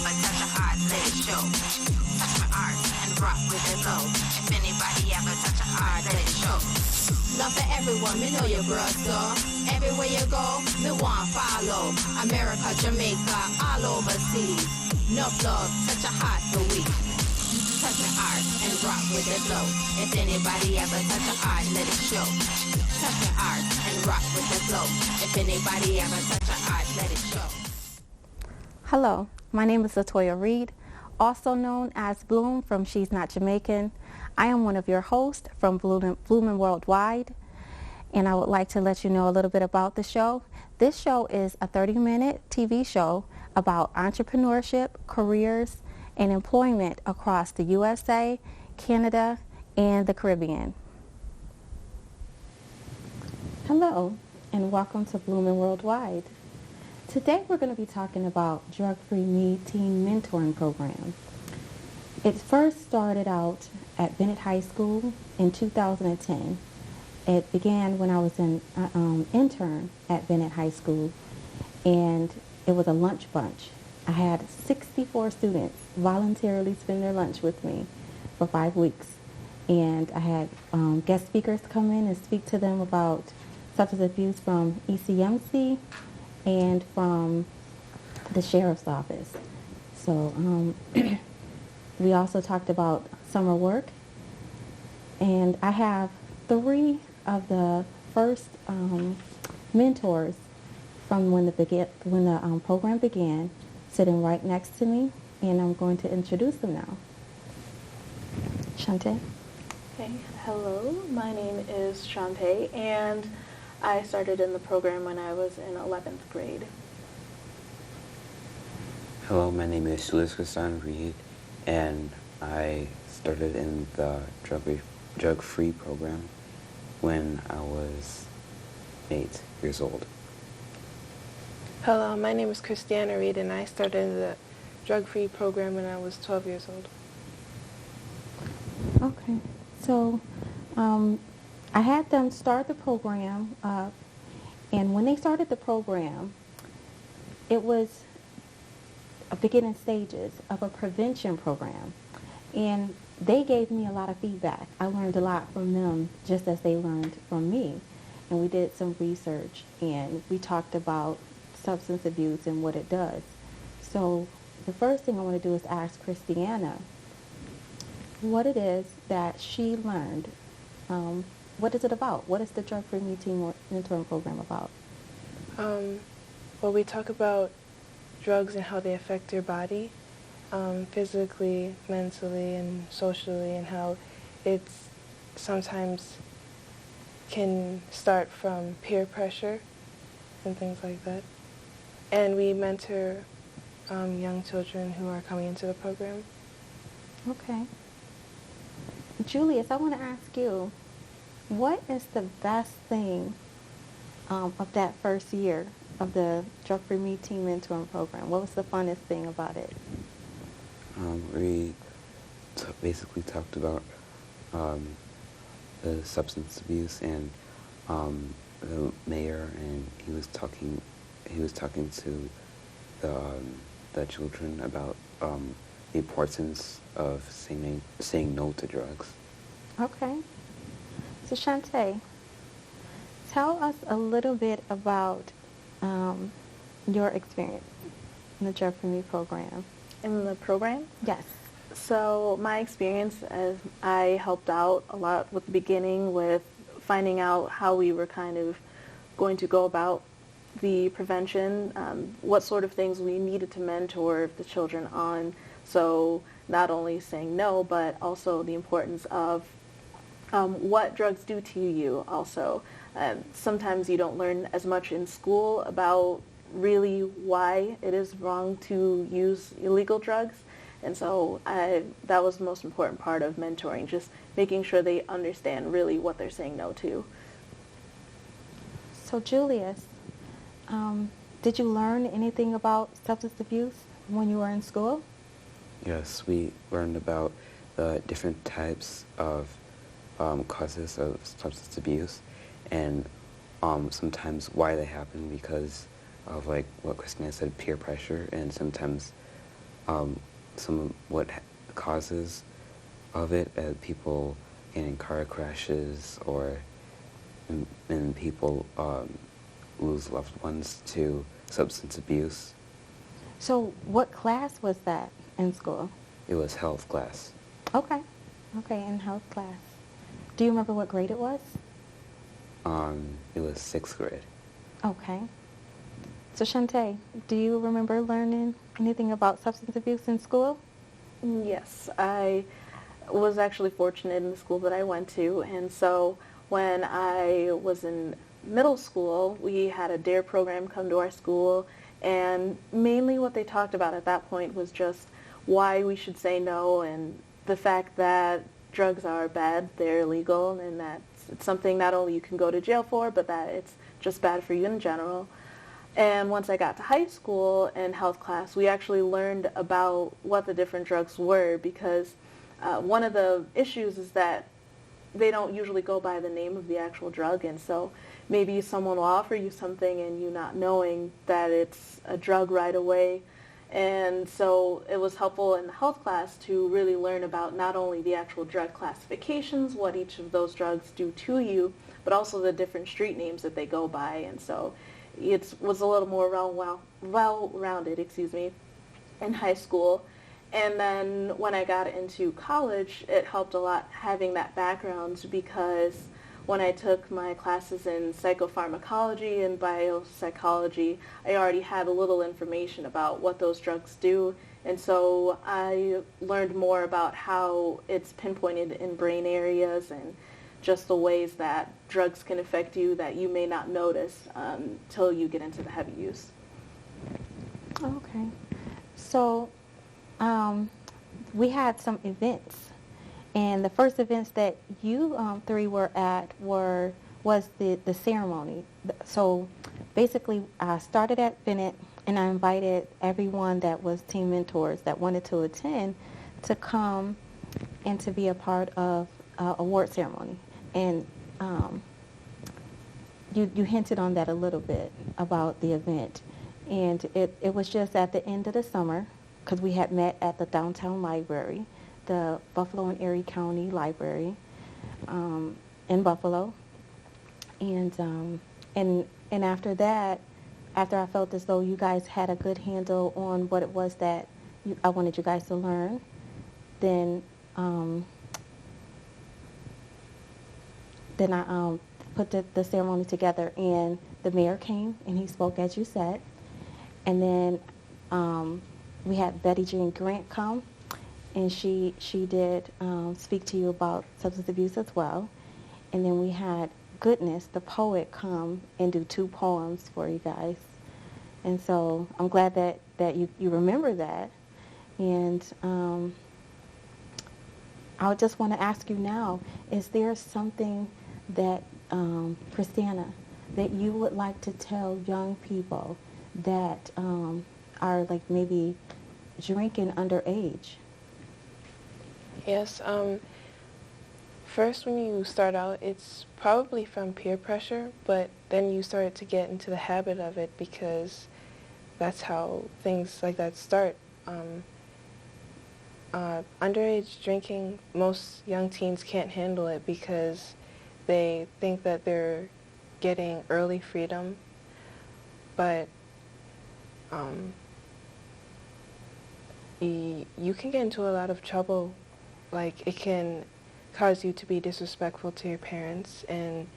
ever touch a heart, let it show. Touch my art and rock with the flow. If anybody ever touch a heart, let it show. Love for everyone, me know your girl star. Everywhere you go, me want follow. America, Jamaica, all overseas. Enough love, touch a heart for we. Touch my art and rock with the flow. If anybody ever touch a heart, let it show. Touch my art and rock with the flow. If anybody ever touch a heart, let it show. Hello, my name is Latoya Reid, also known as Bloom from She's Not Jamaican. I am one of your hosts from Blooming Worldwide, and I would like to let you know a little bit about the show. This show is a 30-minute TV show about entrepreneurship, careers, and employment across the USA, Canada, and the Caribbean. Hello, and welcome to Blooming Worldwide. Today we're going to be talking about Drug-Free Me Teen Mentoring Program. It first started out at Bennett High School in 2010. It began when I was an intern at Bennett High School, and it was a lunch bunch. I had 64 students voluntarily spend their lunch with me for 5 weeks, and I had guest speakers come in and speak to them about substance abuse from ECMC and from the Sheriff's Office. So we also talked about summer work, and I have 3 of the first mentors from when the program began sitting right next to me, and I'm going to introduce them now. Shontay? Okay, hello, my name is Shontay, and I started in the program when I was in 11th grade. Hello, my name is Julius-Christonn Reid, and I started in the drug-free program when I was 8 years old. Hello, my name is Christiana Reid, and I started in the drug-free program when I was 12 years old. Okay, so I had them start the program, and when they started the program, it was a beginning stages of a prevention program, and they gave me a lot of feedback. I learned a lot from them just as they learned from me, and we did some research, and we talked about substance abuse and what it does. So the first thing I want to do is ask Christiana what it is that she learned. What is it about? What is the Drug-Free Me Teen Mentoring Program about? Well, we talk about drugs and how they affect your body, physically, mentally, and socially, and how it's sometimes can start from peer pressure and things like that. And we mentor young children who are coming into the program. Okay. Julius, I want to ask you, what is the best thing of that first year of the Drug-Free Me Teen Mentoring Program? What was the funnest thing about it? We basically talked about the substance abuse, and the mayor, and he was talking to the children about the importance of saying no to drugs. Okay. So Shontay, tell us a little bit about your experience in the Drug-Free Me program. In the program? Yes. So my experience, as I helped out a lot with the beginning with finding out how we were kind of going to go about the prevention, what sort of things we needed to mentor the children on. So not only saying no, but also the importance of what drugs do to you also. Sometimes you don't learn as much in school about really why it is wrong to use illegal drugs. And so that was the most important part of mentoring, just making sure they understand really what they're saying no to. So Julius, did you learn anything about substance abuse when you were in school? Yes, we learned about the different types of causes of substance abuse, and sometimes why they happen because of, like what Christina said, peer pressure, and sometimes some of what causes of it, people getting in car crashes or and people lose loved ones to substance abuse. So what class was that in school? It was health class. Okay. Okay, in health class. Do you remember what grade it was? It was 6th grade. Okay. So Shontay, do you remember learning anything about substance abuse in school? Yes, I was actually fortunate in the school that I went to, and so when I was in middle school, we had a DARE program come to our school, and mainly what they talked about at that point was just why we should say no and the fact that drugs are bad, they're illegal, and that it's something not only you can go to jail for, but that it's just bad for you in general. And once I got to high school in health class, we actually learned about what the different drugs were, because one of the issues is that they don't usually go by the name of the actual drug, and so maybe someone will offer you something and you not knowing that it's a drug right away. And so it was helpful in the health class to really learn about not only the actual drug classifications, what each of those drugs do to you, but also the different street names that they go by. And so it was a little more well-rounded, in high school. And then when I got into college, it helped a lot having that background, because when I took my classes in psychopharmacology and biopsychology, I already had a little information about what those drugs do. And so I learned more about how it's pinpointed in brain areas and just the ways that drugs can affect you that you may not notice until you get into the heavy use. Okay. So we had some events. And the first events that you three were at was the ceremony. So basically, I started at Bennett, and I invited everyone that was team mentors that wanted to attend to come and to be a part of award ceremony. And you hinted on that a little bit about the event. And it was just at the end of the summer, because we had met at the downtown library, the Buffalo and Erie County Library in Buffalo. And after that, after I felt as though you guys had a good handle on what it was that I wanted you guys to learn, then I put the ceremony together, and the mayor came and he spoke as you said. And then we had Betty Jean Grant come, and she did speak to you about substance abuse as well. And then we had Goodness, the poet, come and do 2 poems for you guys. And so I'm glad that you remember that. And I just want to ask you now, is there something that, Christiana, that you would like to tell young people that are like maybe drinking underage? Yes. First, when you start out, it's probably from peer pressure, but then you start to get into the habit of it, because that's how things like that start. Underage drinking, most young teens can't handle it because they think that they're getting early freedom, but you can get into a lot of trouble. Like, it can cause you to be disrespectful to your parents, and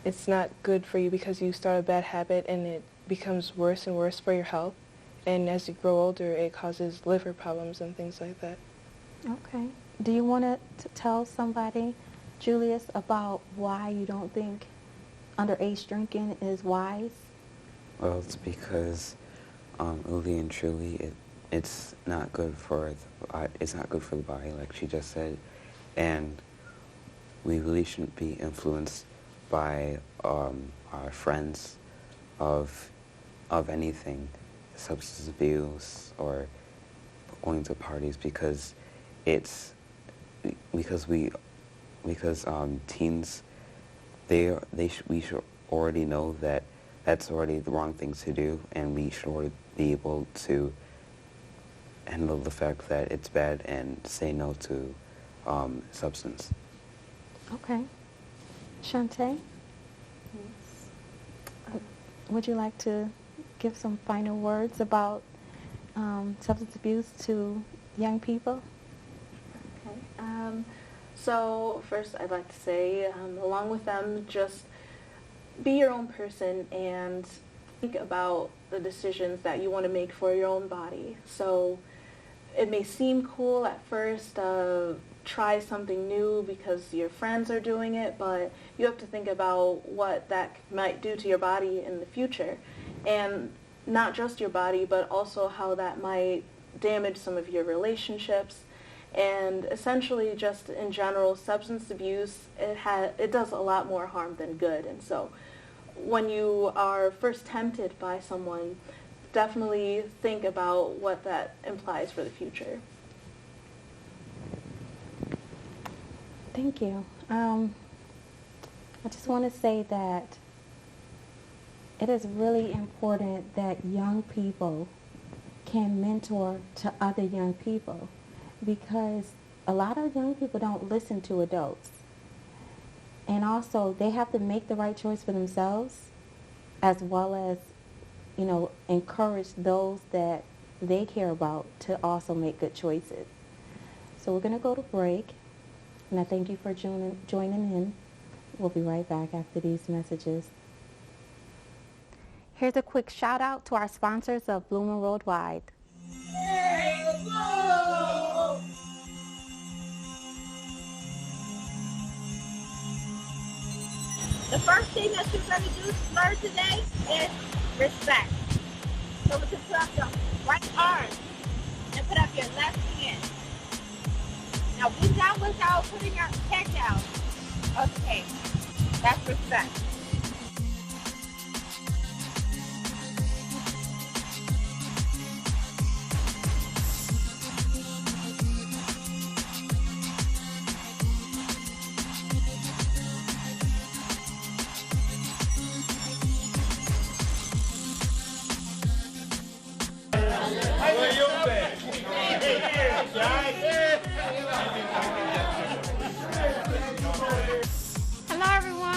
it's not good for you because you start a bad habit and it becomes worse and worse for your health. And as you grow older, it causes liver problems and things like that. Okay. Do you want to tell somebody, Julius, about why you don't think underage drinking is wise? Well, it's because really and truly, it's not good for the body, like she just said, and we really shouldn't be influenced by our friends of anything, substance abuse or going to parties, because teens, we should already know that that's already the wrong thing to do, and we should already be able to handle the fact that it's bad and say no to substance. Okay. Shontay, would you like to give some final words about substance abuse to young people? Okay. So first I'd like to say, along with them, just be your own person and think about the decisions that you want to make for your own body. So it may seem cool at first, try something new because your friends are doing it, but you have to think about what that might do to your body in the future. And not just your body, but also how that might damage some of your relationships. And essentially, just in general, substance abuse, it does a lot more harm than good. And so when you are first tempted by someone, definitely think about what that implies for the future. Thank you. I just want to say that it is really important that young people can mentor to other young people, because a lot of young people don't listen to adults. And also, they have to make the right choice for themselves, as well as, encourage those that they care about to also make good choices. So we're going to go to break, and I thank you for joining in. We'll be right back after these messages. Here's a quick shout out to our sponsors of Blooming Worldwide. The first thing that you're going to learn today is respect. So we can put up your right arm and put up your left hand. Now bend down without putting your head down. Okay, that's respect. Hello, everyone.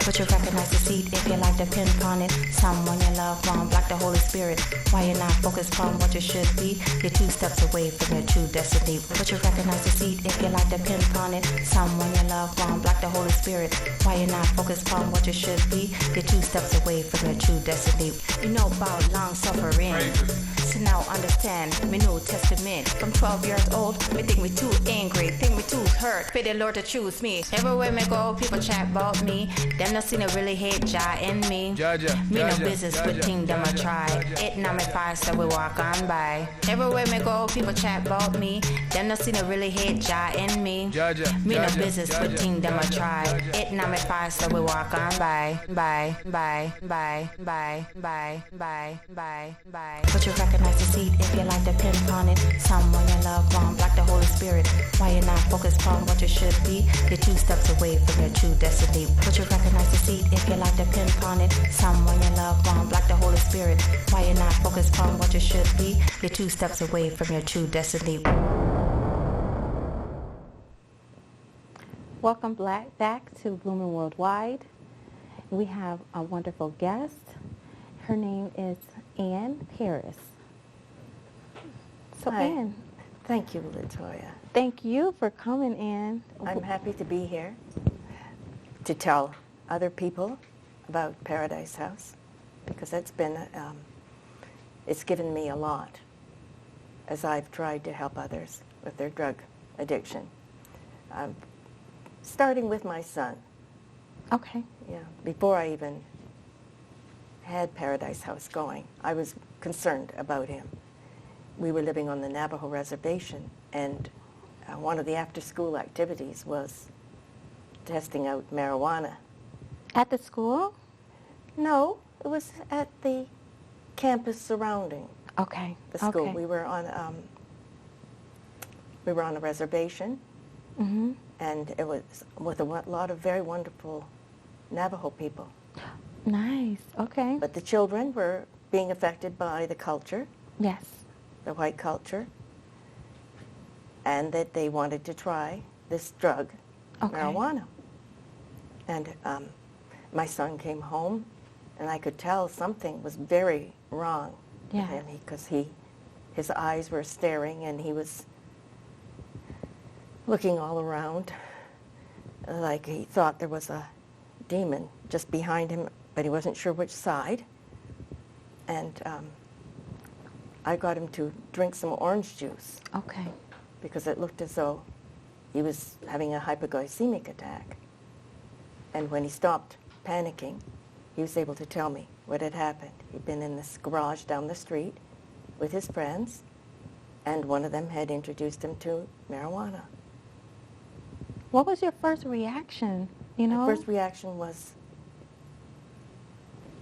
But you recognize the seed if you like to pinpoint it. Someone you love won't block the Holy Spirit. Why you're not focused on what you should be? You're 2 steps away from your true destiny. But you recognize the seed if you like to pinpoint it. Someone you love won't block the Holy Spirit. Why you're not focused on what you should be? You're 2 steps away from your true destiny. You know about long suffering. So now understand me New Testament. From 12 years old, me think me too angry, think me too hurt. Pray the Lord to choose me. Everywhere me go, people chat about me. Them no see no really hate Jah in me. Me no business with thing them I try. It now me fire so we walk on by. Everywhere me go, people chat about me. Them no see no really hate Jah in me. Me no business with thing them I try. It now me fire so we walk on by. Bye. But you recognize the seed if you like to pinpoint it. Someone you love won't block the Holy Spirit. Why you're not focused on what you should be? You're 2 steps away from your true destiny. But you recognize the seed if you like to pinpoint it. Someone you love won't block the Holy Spirit. Why you're not focused on what you should be? You're 2 steps away from your true destiny. Welcome back to Blooming Worldwide. We have a wonderful guest. Her name is Ann Paris. So Hi. Ann, Thank you, Latoya. thank you for coming, Ann. I'm happy to be here to tell other people about Paradise House because it's given me a lot as I've tried to help others with their drug addiction. Starting with my son. Okay. Yeah, before I even had Paradise House going, I was concerned about him. We were living on the Navajo reservation, and one of the after-school activities was testing out marijuana. At the school? No, it was at the campus surrounding Okay. the school. Okay. We were on a reservation, Mm-hmm. and it was with a lot of very wonderful Navajo people. Nice. Okay. But the children were being affected by the culture, Yes. the white culture, and that they wanted to try this drug, Okay. marijuana. And my son came home, and I could tell something was very wrong Yeah. with him because his eyes were staring, and he was looking all around like he thought there was a demon just behind him, but he wasn't sure which side. And I got him to drink some orange juice Okay. because it looked as though he was having a hypoglycemic attack. And when he stopped panicking, he was able to tell me what had happened. He'd been in this garage down the street with his friends, and one of them had introduced him to marijuana. What was your first reaction? You know? My first reaction was,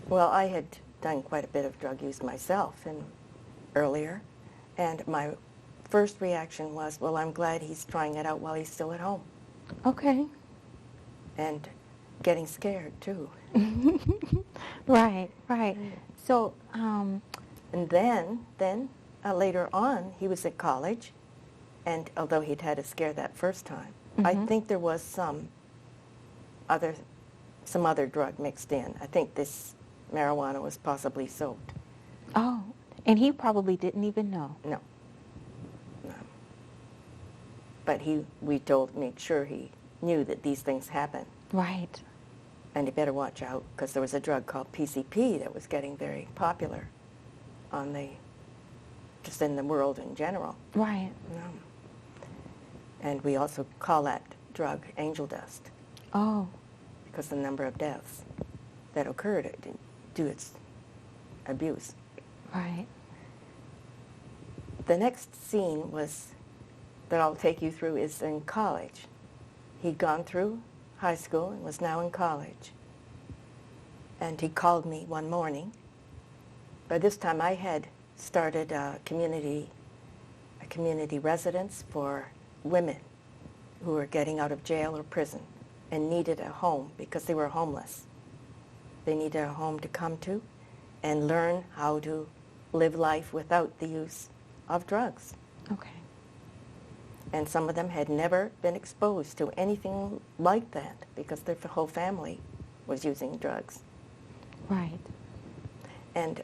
well, I had done quite a bit of drug use myself earlier, and my first reaction was, well, I'm glad he's trying it out while he's still at home, Okay. and getting scared too. Right. Right. So, And then later on, he was at college, and although he'd had a scare that first time, I think there was some other drug mixed in. I think this marijuana was possibly soaked. oh, and he probably didn't even know. No. But we made sure he knew that these things happen, Right. and he better watch out because there was a drug called PCP that was getting very popular just in the world in general. Right. And we also call that drug angel dust Oh. because the number of deaths that occurred due to its abuse. Right. The next scene that I'll take you through is in college. He'd gone through high school and was now in college. And he called me one morning. By this time I had started a community residence for women who were getting out of jail or prison and needed a home because they were homeless. They needed a home to come to and learn how to live life without the use of drugs. Okay. And some of them had never been exposed to anything like that because their whole family was using drugs. Right. And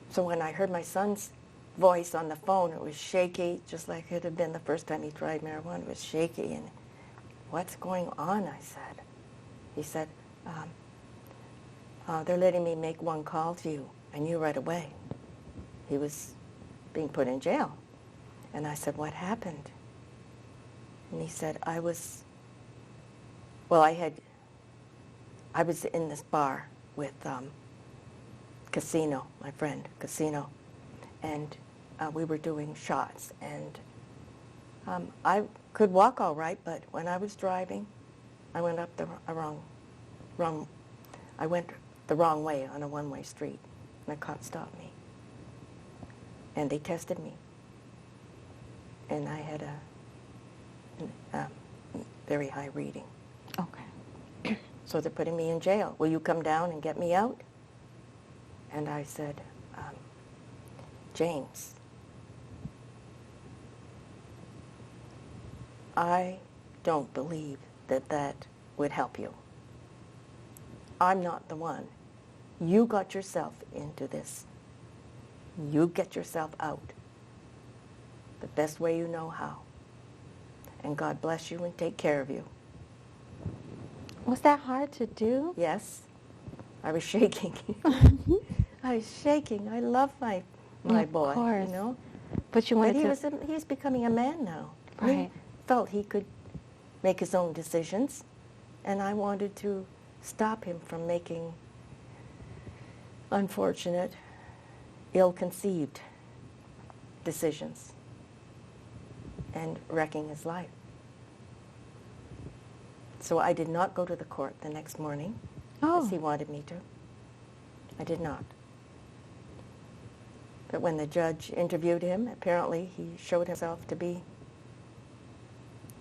so when I heard my son's voice on the phone, it was shaky, just like it had been the first time he tried marijuana. It was shaky. And what's going on, I said. He said, they're letting me make one call to you. I knew right away. He was being put in jail. And I said, what happened? And he said, I was in this bar with Casino, my friend, Casino, and we were doing shots. And I could walk all right, but when I was driving, I went up the wrong way on a one-way street, and a cop stopped me. And they tested me. And I had a very high reading. Okay. So they're putting me in jail. Will you come down and get me out? And I said, James, I don't believe that would help you. I'm not the one. You got yourself into this. You get yourself out the best way you know how. And God bless you and take care of you. Was that hard to do? Yes, I was shaking. I was shaking. I love my Of boy, course. you know. But you But wanted he's becoming a man now. Right. He felt he could make his own decisions, and I wanted to stop him from making unfortunate, ill-conceived decisions and wrecking his life. So I did not go to the court the next morning, as he wanted me to. I did not. But when the judge interviewed him, apparently he showed himself to be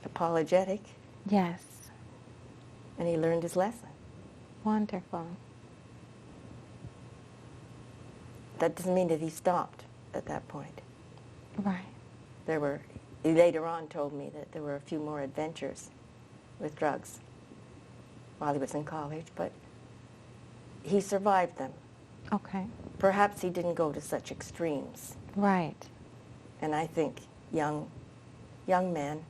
apologetic, Yes. and he learned his lesson. Wonderful. That doesn't mean that he stopped at that point. Right. He later on told me that there were a few more adventures with drugs while he was in college, but he survived them. Okay. Perhaps he didn't go to such extremes. Right. And I think young men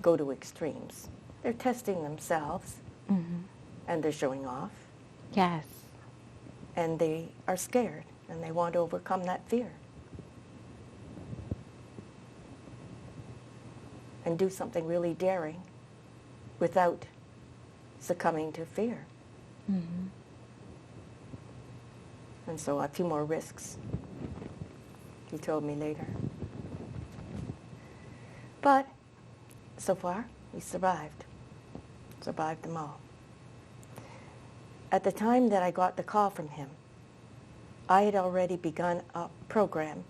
go to extremes. They're testing themselves, and they're showing off, Yes. and they are scared, and they want to overcome that fear and do something really daring without succumbing to fear. And so a few more risks, he told me later. But so far, we survived them all. At the time that I got the call from him, I had already begun a program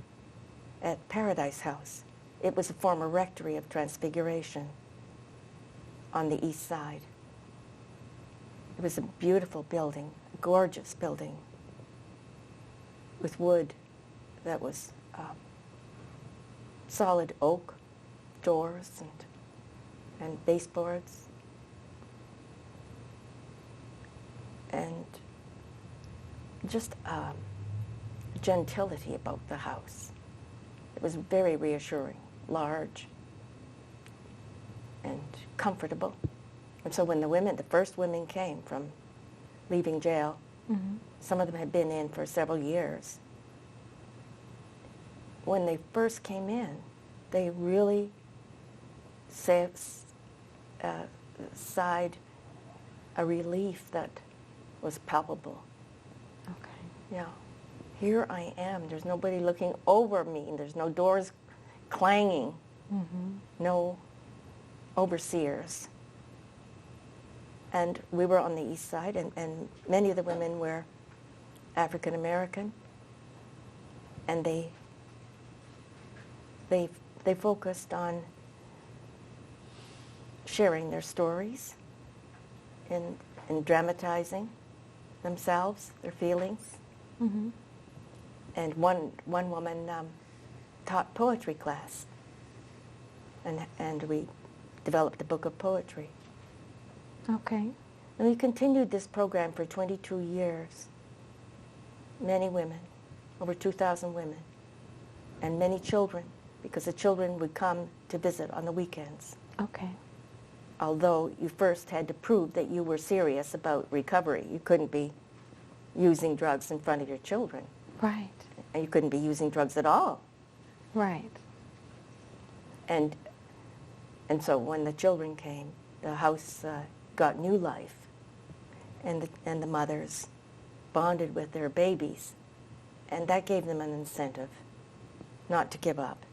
at Paradise House. It was a former rectory of Transfiguration on the east side. It was a beautiful building, a gorgeous building, with wood that was solid oak, doors and baseboards, and just gentility about the house. It was very reassuring, large, and comfortable. And so when the first women came from leaving jail, some of them had been in for several years. When they first came in, they really sighed a relief that was palpable. Okay. Yeah, here I am. There's nobody looking over me. There's no doors clanging. No overseers. And we were on the east side, and many of the women were African American, and they focused on sharing their stories and dramatizing themselves, their feelings. And one woman taught poetry class, and we developed a book of poetry. Okay. And we continued this program for 22 years. Many women, over 2,000 women, and many children, because the children would come to visit on the weekends. Okay. Although you first had to prove that you were serious about recovery. You couldn't be using drugs in front of your children. Right. And you couldn't be using drugs at all. Right. And so when the children came, the house got new life, and the mothers bonded with their babies, and that gave them an incentive not to give up.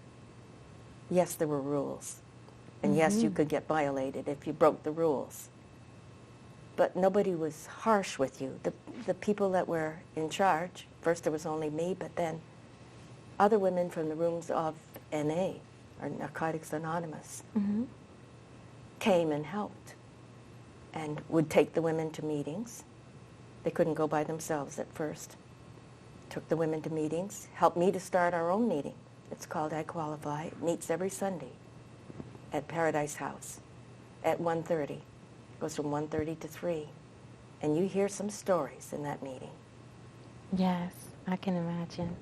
Yes, there were rules, and yes, you could get violated if you broke the rules, but nobody was harsh with you. The people that were in charge, first there was only me, but then other women from the rooms of NA, or Narcotics Anonymous, came and helped, and would take the women to meetings. They couldn't go by themselves at first. Took the women to meetings, helped me to start our own meeting. It's called I Qualify. It meets every Sunday at Paradise House at 1:30. Goes from 1:30 to 3. And you hear some stories in that meeting. Yes, I can imagine.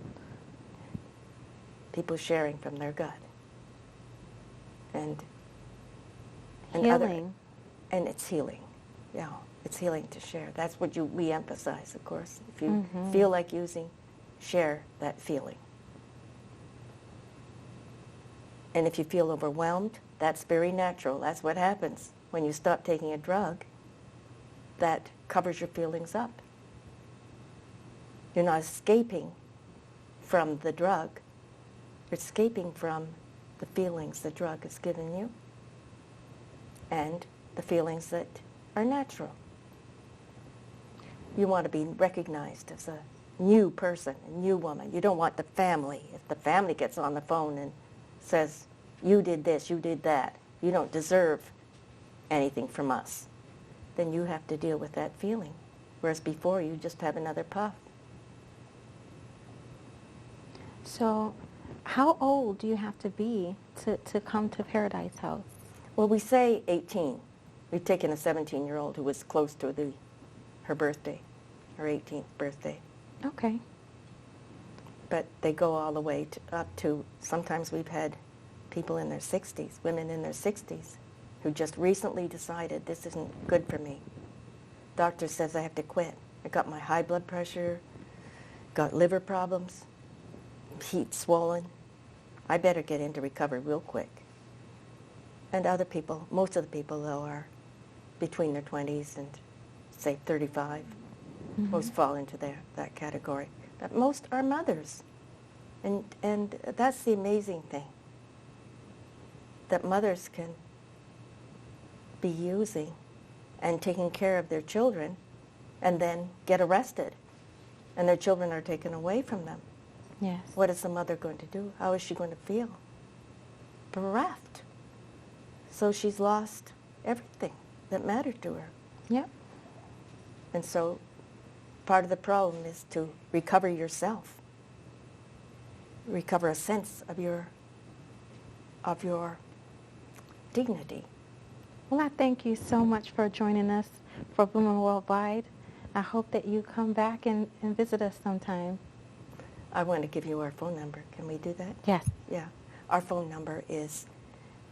People sharing from their gut. And Healing. and it's healing. Yeah, it's healing to share. That's what we emphasize, of course. If you feel like using, share that feeling. And if you feel overwhelmed, that's very natural. That's what happens when you stop taking a drug. That covers your feelings up. You're not escaping from the drug. You're escaping from the feelings the drug has given you and the feelings that are natural. You want to be recognized as a new person, a new woman. You don't want the family. If the family gets on the phone and says, you did this, you did that, you don't deserve anything from us, then you have to deal with that feeling. Whereas before, you just have another puff. So how old do you have to be to come to Paradise House? Well, we say 18. We've taken a 17-year-old who was close to her birthday, her 18th birthday. Okay. But they go all the way up to, sometimes we've had people in their 60s, women in their 60s, who just recently decided this isn't good for me. Doctor says I have to quit. I got my high blood pressure, got liver problems, heat swollen. I better get into recovery real quick. And other people, most of the people though, are between their 20s and say 35. Most fall into that category. But most are mothers. And that's the amazing thing, that mothers can be using and taking care of their children and then get arrested and their children are taken away from them. Yes. What is the mother going to do? How is she going to feel? Bereft. So she's lost everything that mattered to her. Yep. And so part of the problem is to recover yourself, recover a sense of your dignity. Well, I thank you so much for joining us for Blooming Worldwide. I hope that you come back and visit us sometime. I want to give you our phone number. Can we do that? Yes. Yeah. Our phone number is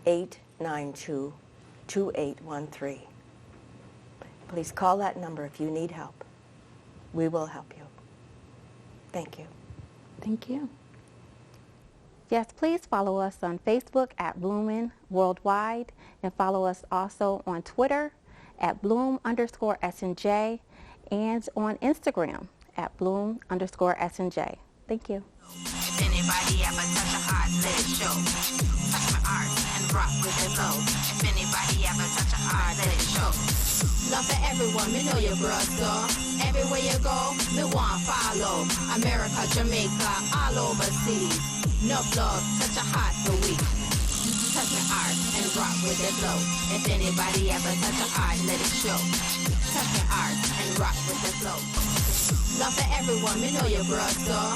892-2813. Please call that number if you need help. We will help you. Thank you. Thank you. Yes, please follow us on Facebook at Bloomin' Worldwide and follow us also on Twitter at Bloom_SNJ and on Instagram at Bloom_SNJ. Thank you. If anybody ever touch a heart, let it show. Touch my art and rock with the glow. If anybody ever touch a heart, let it show. Love for everyone, me know your girl store. Everywhere you go, me want follow. America, Jamaica, all overseas. No love, touch a heart for we. Touch my art and rock with the glow. If anybody ever touch a heart, let it show. Touch my art and rock with the glow. Love for everyone, me know your girl store.